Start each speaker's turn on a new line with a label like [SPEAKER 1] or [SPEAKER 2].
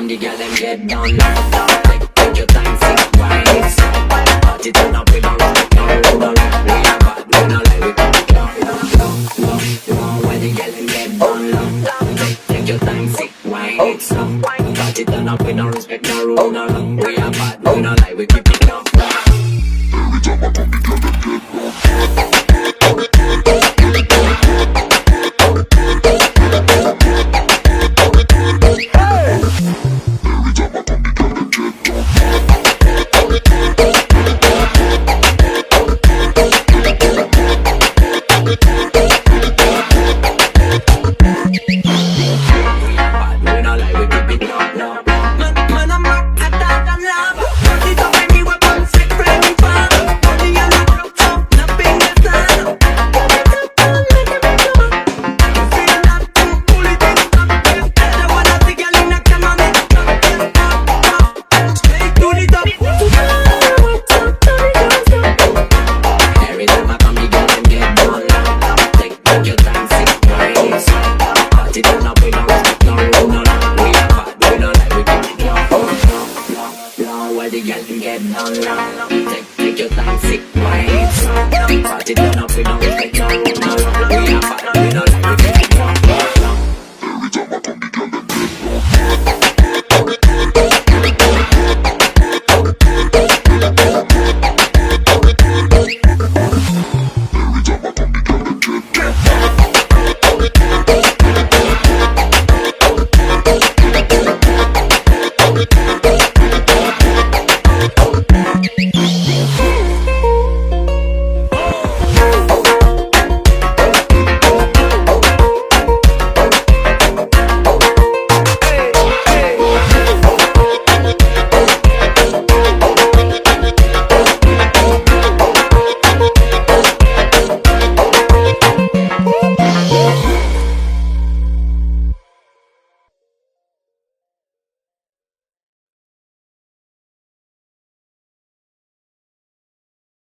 [SPEAKER 1] and the girl them get down. Take your time, sit right. Party turn up, we don't respect no rule. We are bad, we no lie, we come down. When the girl them get down. Take your time, sit right. Party turn up, we don't respect no rule. We are bad, we no lie, we keep it down. Every time I come, the girl them get down. Take your time, sit right. Party turn up, we don't